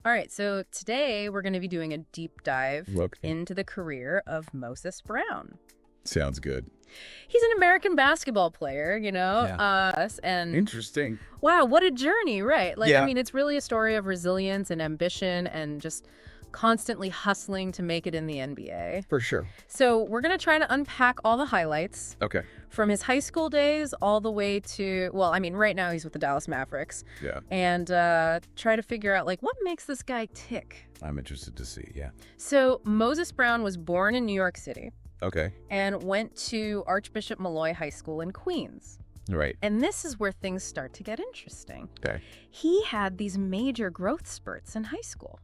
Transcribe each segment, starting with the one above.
All right, so today we're going to be doing a deep dive Okay. into the career of Moses Brown. Sounds good. He's an American basketball player, Yeah. and Interesting. wow, what a journey, right? Like, I Yeah. mean, it's really a story of resilience and ambition and just constantly hustling to make it in the NBA. For sure. So we're going to try to unpack all the highlights Okay. from his high school days all the way to, well, I mean, right now he's with the Dallas Mavericks, Yeah. and try to figure out, like, what makes this guy tick? I'm interested to see. Yeah. So Moses Brown was born in New York City Okay. and went to Archbishop Malloy High School in Queens. Right. And this is where things start to get interesting. Okay. He had these major growth spurts in high school.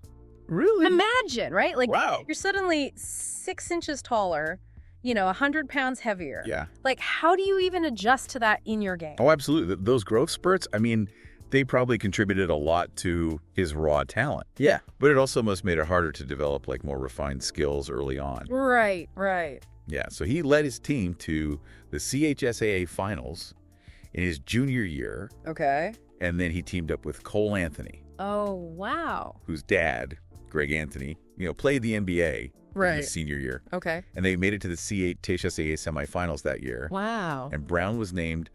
Really? Imagine, right? Like, Wow. you're suddenly 6 inches taller, 100 pounds heavier. Yeah. Like, how do you even adjust to that in your game? Oh, absolutely. Those growth spurts, I mean, they probably contributed a lot to his raw talent. Yeah. But it also must made it harder to develop like more refined skills early on. Right, right. Yeah. So he led his team to the CHSAA finals in his junior year, Okay. and then he teamed up with Cole Anthony, Oh, wow. whose dad, Greg Anthony, played the NBA in Right. his senior year. Okay. And they made it to the CHSAA semifinals that year. Wow. And Brown was named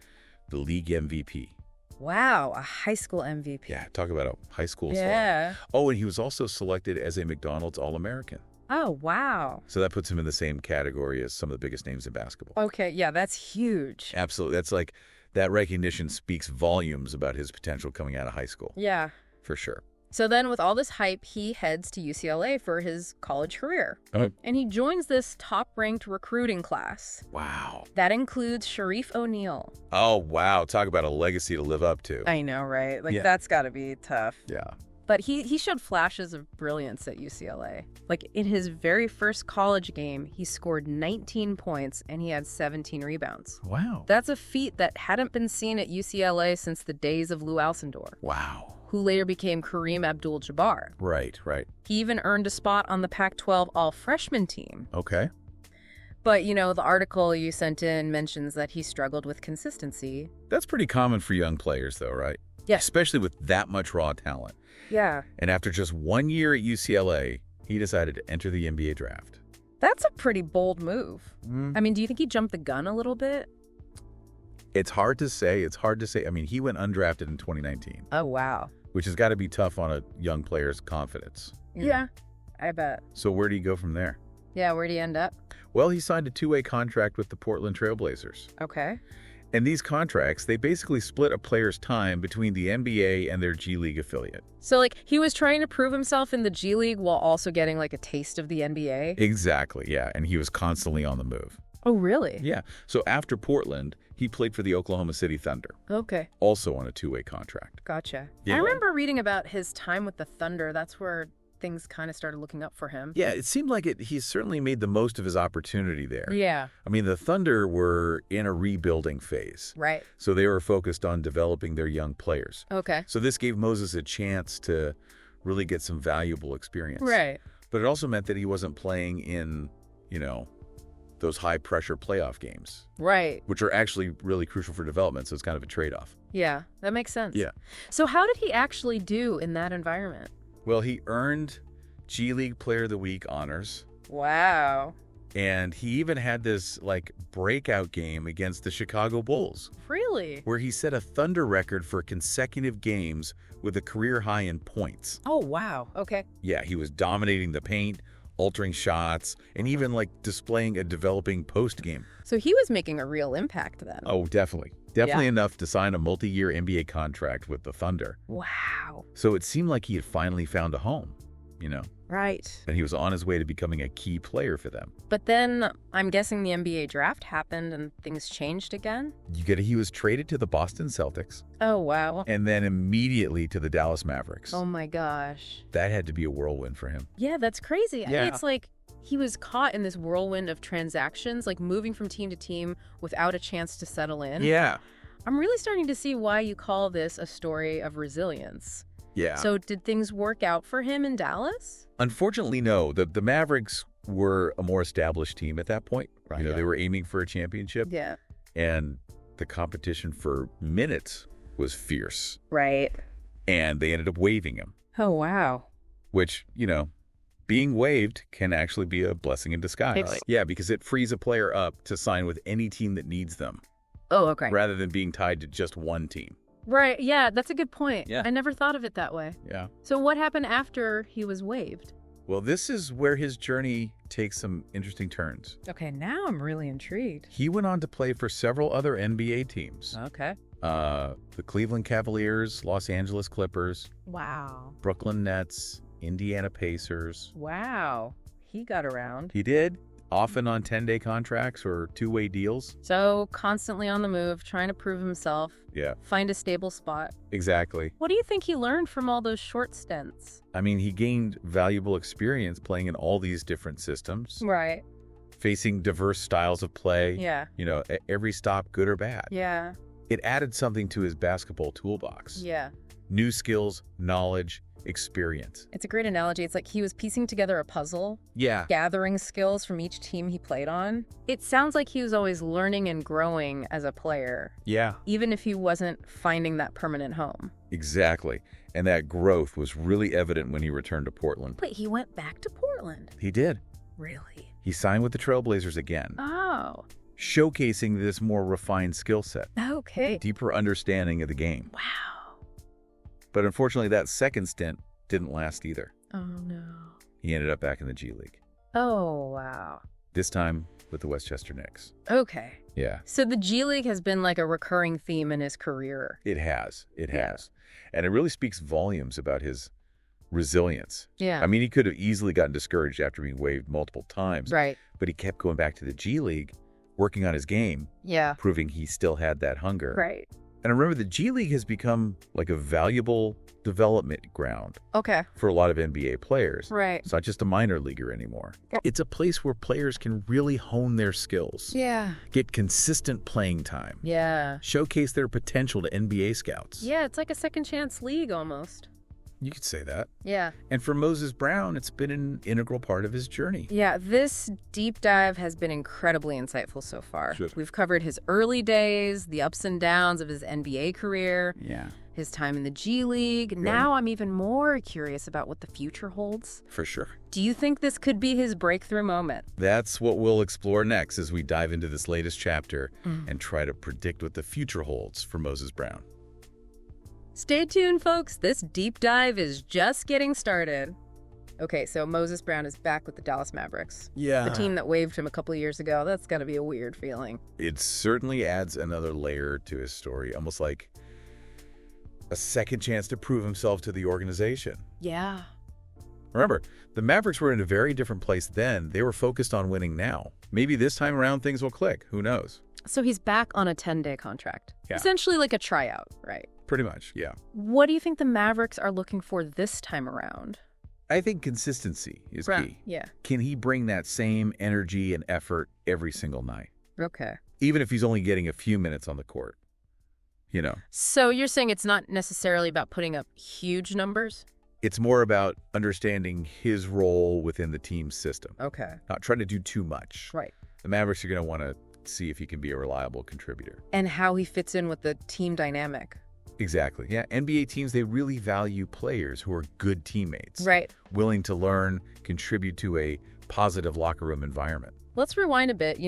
the league MVP. Wow, a high school MVP. Yeah, talk about a high school star. Yeah. Oh, and he was also selected as a McDonald's All-American. Oh, wow. So that puts him in the same category as some of the biggest names in basketball. Okay, yeah, that's huge. Absolutely. That's like, that recognition speaks volumes about his potential coming out of high school, Yeah. for sure. So then with all this hype, he heads to UCLA for his college career. Oh. And he joins this top-ranked recruiting class. Wow. That includes Sharif O'Neal. Oh, wow. Talk about a legacy to live up to. I know, right? Like, Yeah. that's got to be tough. Yeah. But he showed flashes of brilliance at UCLA. Like, in his very first college game, he scored 19 points and he had 17 rebounds. Wow. That's a feat that hadn't been seen at UCLA since the days of Lou Alcindor, Wow. who later became Kareem Abdul-Jabbar. Right, right. He even earned a spot on the Pac-12 all-freshman team. Okay. But, the article you sent in mentions that he struggled with consistency. That's pretty common for young players, though, right? Yes. Especially with that much raw talent. Yeah. And after just 1 year at UCLA, he decided to enter the NBA draft. That's a pretty bold move. I mean, do you think he jumped the gun a little bit? It's hard to say. I mean, he went undrafted in 2019, Oh, wow. which has got to be tough on a young player's confidence. Yeah, I bet. So where do you go from there? Yeah, where'd he end up? Well, he signed a 2-way contract with the Portland Trailblazers. Okay. And these contracts, they basically split a player's time between the NBA and their G League affiliate. So, like, he was trying to prove himself in the G League while also getting, like, a taste of the NBA? Exactly, yeah. And he was constantly on the move. Oh, really? Yeah. So after Portland, he played for the Oklahoma City Thunder, Okay. also on a 2-way contract. Gotcha. Yeah. I remember reading about his time with the Thunder. That's where things kind of started looking up for him. Yeah, it seemed like he certainly made the most of his opportunity there. Yeah. I mean, the Thunder were in a rebuilding phase, Right. so they were focused on developing their young players. Okay. So this gave Moses a chance to really get some valuable experience. Right. But it also meant that he wasn't playing in, those high-pressure playoff games, Right. which are actually really crucial for development, so it's kind of a trade-off. Yeah, that makes sense. Yeah. So how did he actually do in that environment? Well, he earned G League Player of the Week honors, Wow. and he even had this, breakout game against the Chicago Bulls, Really? where he set a Thunder record for consecutive games with a career high in points. Oh, wow. Okay. Yeah, he was dominating the paint, altering shots, and even, displaying a developing post game. So he was making a real impact then. Oh, definitely. Definitely enough to sign a multi-year NBA contract with the Thunder. Wow. So it seemed like he had finally found a home, Right. and he was on his way to becoming a key player for them. But then I'm guessing the NBA draft happened and things changed again? He was traded to the Boston Celtics Oh, wow. and then immediately to the Dallas Mavericks. Oh, my gosh. That had to be a whirlwind for him. Yeah, that's crazy. I mean, Yeah. it's like he was caught in this whirlwind of transactions, like moving from team to team without a chance to settle in. Yeah. I'm really starting to see why you call this a story of resilience. Yeah. So did things work out for him in Dallas? Unfortunately, no. The Mavericks were a more established team at that point. Right. They were aiming for a championship, Yeah. and the competition for minutes was fierce, Right. and they ended up waiving him. Oh, wow. which, being waived can actually be a blessing in disguise. Really? Yeah, because it frees a player up to sign with any team that needs them, Oh, okay. rather than being tied to just one team. Right. Yeah, that's a good point. Yeah. I never thought of it that way. Yeah. So what happened after he was waived? Well, this is where his journey takes some interesting turns. Okay, now I'm really intrigued. He went on to play for several other NBA teams. Okay. The Cleveland Cavaliers, Los Angeles Clippers, Wow. Brooklyn Nets, Indiana Pacers. Wow. He got around. He did, often on 10-day contracts or two-way deals. So constantly on the move, trying to prove himself, Yeah, find a stable spot. exactly. What do you think he learned from all those short stints? I mean, he gained valuable experience playing in all these different systems, Right. facing diverse styles of play. Yeah. Every stop, good or bad. Yeah. It added something to his basketball toolbox. Yeah. New skills, knowledge, experience. It's a great analogy. It's like he was piecing together a puzzle, Yeah. gathering skills from each team he played on. It sounds like he was always learning and growing as a player, Yeah. even if he wasn't finding that permanent home. Exactly. And that growth was really evident when he returned to Portland. Wait, he went back to Portland? He did. Really? He signed with the Trailblazers again, Oh. showcasing this more refined skill set, Okay. deeper understanding of the game. Wow. But unfortunately, that second stint didn't last either. Oh, no. He ended up back in the G League, Oh, wow. this time with the Westchester Knicks. Okay. Yeah, So the G League has been like a recurring theme in his career. it has. It Yeah. has. And it really speaks volumes about his resilience. Yeah. I mean, he could have easily gotten discouraged after being waived multiple times, Right. but he kept going back to the G League, working on his game, Yeah. proving he still had that hunger. Right. And remember, the G League has become like a valuable development ground Okay. for a lot of NBA players. Right. It's not just a minor leaguer anymore. It's a place where players can really hone their skills, Yeah. get consistent playing time, Yeah. showcase their potential to NBA scouts. Yeah, it's like a second chance league almost. You could say that. Yeah. And for Moses Brown, it's been an integral part of his journey. Yeah, this deep dive has been incredibly insightful so far. Sure. We've covered his early days, the ups and downs of his NBA career, Yeah. his time in the G League. Now I'm even more curious about what the future holds. For sure. Do you think this could be his breakthrough moment? That's what we'll explore next as we dive into this latest chapter and try to predict what the future holds for Moses Brown. Stay tuned, folks. This deep dive is just getting started. Okay, so Moses Brown is back with the Dallas Mavericks. Yeah. The team that waived him a couple of years ago. That's got to be a weird feeling. It certainly adds another layer to his story, almost like a second chance to prove himself to the organization. Yeah. Remember, the Mavericks were in a very different place then. They were focused on winning now. Maybe this time around things will click. Who knows? So he's back on a 10-day contract. Yeah. Essentially like a tryout, right? Pretty much, yeah. What do you think the Mavericks are looking for this time around? I think consistency is key. Yeah. Can he bring that same energy and effort every single night? Okay. Even if he's only getting a few minutes on the court. So you're saying it's not necessarily about putting up huge numbers? It's more about understanding his role within the team's system, Okay. not trying to do too much. Right. The Mavericks are going to want to see if he can be a reliable contributor. And how he fits in with the team dynamic. Exactly. Yeah, NBA teams, they really value players who are good teammates. Right. Willing to learn, contribute to a positive locker room environment. Let's rewind a bit.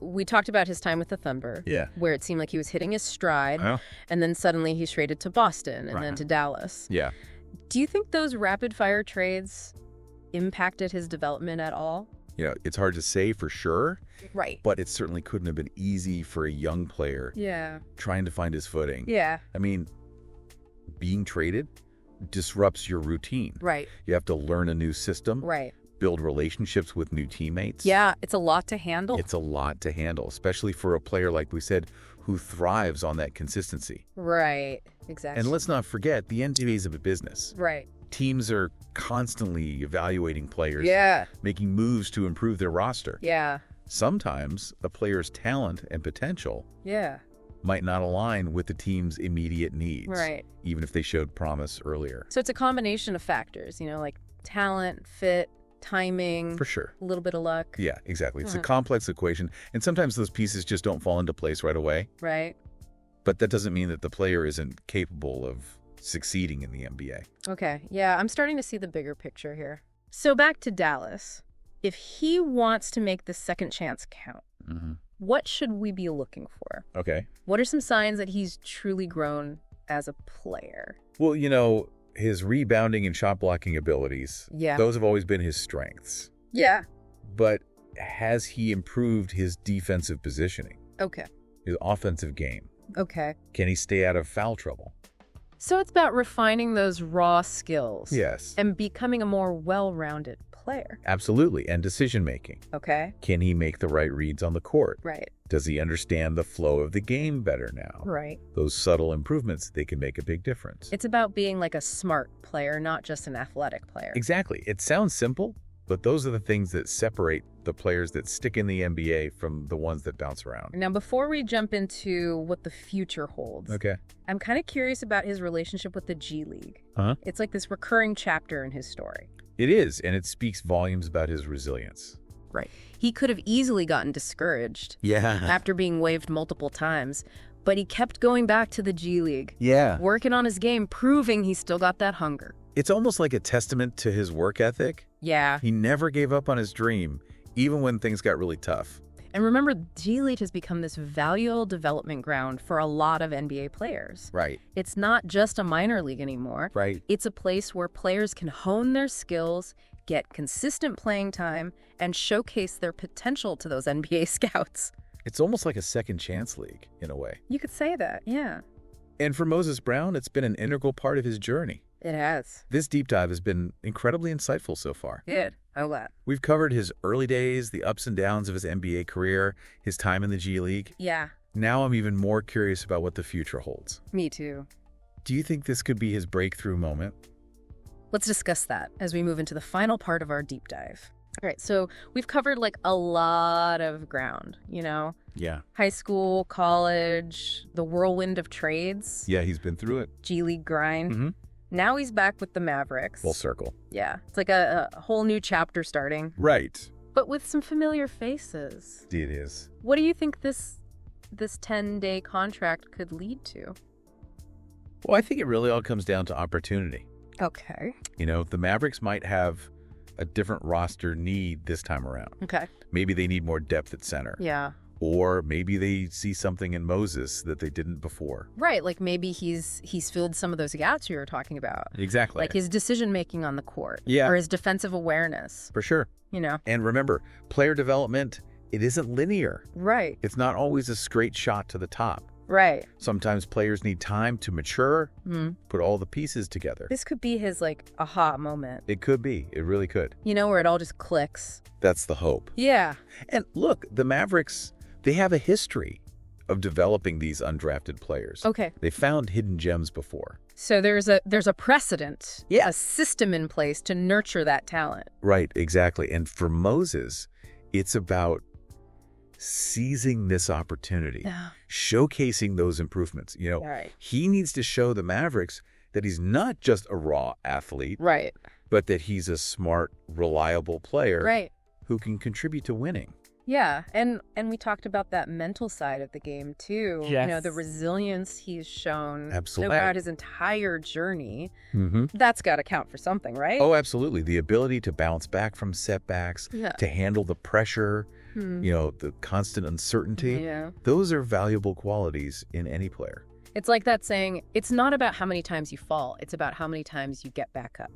We talked about his time with the Thunder. Yeah. Where it seemed like he was hitting his stride. Oh. And then suddenly he's traded to Boston and then to Dallas. Yeah. Do you think those rapid-fire trades impacted his development at all? It's hard to say for sure, Right. but it certainly couldn't have been easy for a young player Yeah. trying to find his footing. Yeah. I mean, being traded disrupts your routine. Right. You have to learn a new system, Right. build relationships with new teammates. Yeah, it's a lot to handle. It's a lot to handle, especially for a player, like we said, who thrives on that consistency. Right. Exactly. And let's not forget, the NBA is a business. Right. Teams are constantly evaluating players, Yeah. making moves to improve their roster. Yeah. Sometimes a player's talent and potential Yeah. might not align with the team's immediate needs, Right. even if they showed promise earlier. So it's a combination of factors, like talent, fit, timing, For sure. a little bit of luck. Yeah, exactly. It's a Mhm. complex equation, and sometimes those pieces just don't fall into place right away. Right. But that doesn't mean that the player isn't capable of succeeding in the NBA. Okay, yeah, I'm starting to see the bigger picture here. So back to Dallas. If he wants to make the second chance count, what should we be looking for? Okay. What are some signs that he's truly grown as a player? Well, his rebounding and shot blocking abilities, Yeah. those have always been his strengths. Yeah. But has he improved his defensive positioning, Okay. his offensive game? Okay. Can he stay out of foul trouble? So it's about refining those raw skills. Yes. And becoming a more well-rounded player. Absolutely. And decision-making. Okay. Can he make the right reads on the court? Right. Does he understand the flow of the game better now? Right. Those subtle improvements, they can make a big difference. It's about being like a smart player, not just an athletic player. Exactly. It sounds simple, but those are the things that separate the players that stick in the NBA from the ones that bounce around. Now, before we jump into what the future holds, Okay. I'm kind of curious about his relationship with the G League. Huh? It's like this recurring chapter in his story. It is, and it speaks volumes about his resilience. Right. He could have easily gotten discouraged Yeah. after being waived multiple times, but he kept going back to the G League, Yeah. working on his game, proving he still got that hunger. It's almost like a testament to his work ethic. Yeah. He never gave up on his dream, even when things got really tough. And remember, G League has become this valuable development ground for a lot of NBA players. Right. It's not just a minor league anymore. Right. It's a place where players can hone their skills, get consistent playing time, and showcase their potential to those NBA scouts. It's almost like a second chance league, in a way. You could say that, yeah. And for Moses Brown, it's been an integral part of his journey. It has. This deep dive has been incredibly insightful so far. Good. I'm glad. We've covered his early days, the ups and downs of his NBA career, his time in the G League. Yeah, Now I'm even more curious about what the future holds. me too. Do you think this could be his breakthrough moment? Let's discuss that as we move into the final part of our deep dive. All right, so we've covered like a lot of ground, Yeah. high school, college, the whirlwind of trades, Yeah, he's been through it. G League grind. Mhm. Now he's back with the Mavericks. Full circle. Yeah, it's like a whole new chapter starting, Right. but with some familiar faces. It is. What do you think this 10-day contract could lead to? Well, I think it really all comes down to opportunity. Okay. The Mavericks might have a different roster need this time around. Okay. Maybe they need more depth at center. Yeah. Or maybe they see something in Moses that they didn't before. Right, like maybe he's filled some of those gaps you were talking about. Exactly. Like his decision-making on the court. Yeah. Or his defensive awareness, For sure. And remember, player development, it isn't linear. Right, It's not always a straight shot to the top. right. Sometimes players need time to mature, Hmm. put all the pieces together. This could be his, aha moment. It could be. It really could. Where it all just clicks. That's the hope. Yeah. And look, the Mavericks, they have a history of developing these undrafted players. Okay. They found hidden gems before. So there's a precedent, Yeah. a system in place to nurture that talent. Right, exactly. And for Moses, it's about seizing this opportunity, Yeah. showcasing those improvements. All right. He needs to show the Mavericks that he's not just a raw athlete, Right. but that he's a smart, reliable player Right. who can contribute to winning. Yeah, and we talked about that mental side of the game too. Yes. The resilience he's shown Absolutely. throughout his entire journey. Mm-hmm. That's got to count for something, right? Oh, absolutely. The ability to bounce back from setbacks, Yeah. to handle the pressure, Hmm. the constant uncertainty. Yeah. Those are valuable qualities in any player. It's like that saying, it's not about how many times you fall, it's about how many times you get back up.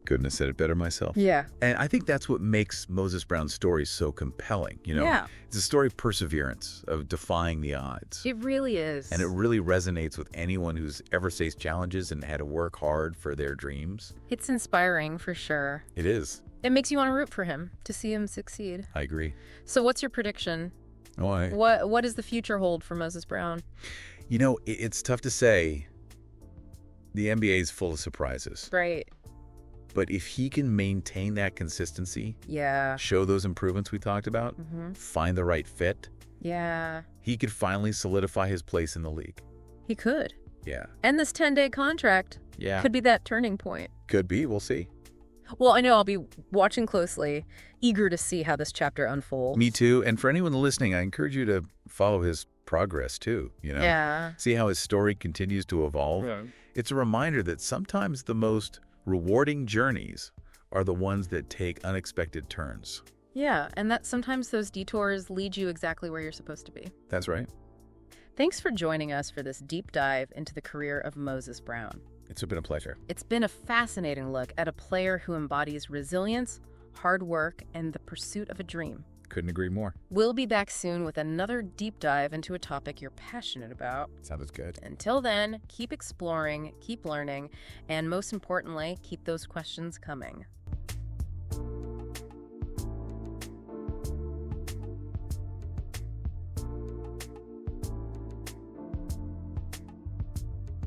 Couldn't have said it better myself. Yeah. And I think that's what makes Moses Brown's story so compelling. Yeah. It's a story of perseverance, of defying the odds. It really is. And it really resonates with anyone who's ever faced challenges and had to work hard for their dreams. It's inspiring for sure. It is. It makes you want to root for him, to see him succeed. I agree. So what's your prediction? Oh, What does the future hold for Moses Brown? It's tough to say. The NBA is full of surprises. Right. But if he can maintain that consistency, Yeah. show those improvements we talked about, Mm-hmm. find the right fit, Yeah. he could finally solidify his place in the league. He could. Yeah. And this 10-day contract Yeah. could be that turning point. Could be. We'll see. Well, I know I'll be watching closely, eager to see how this chapter unfolds. Me too. And for anyone listening, I encourage you to follow his progress, too, Yeah. See how his story continues to evolve? Yeah. It's a reminder that sometimes the most rewarding journeys are the ones that take unexpected turns. Yeah, and that sometimes those detours lead you exactly where you're supposed to be. That's right. Thanks for joining us for this deep dive into the career of Moses Brown. It's been a pleasure. It's been a fascinating look at a player who embodies resilience, hard work, and the pursuit of a dream. Couldn't agree more. We'll be back soon with another deep dive into a topic you're passionate about. Sounds good. Until then, keep exploring, keep learning, and most importantly, keep those questions coming.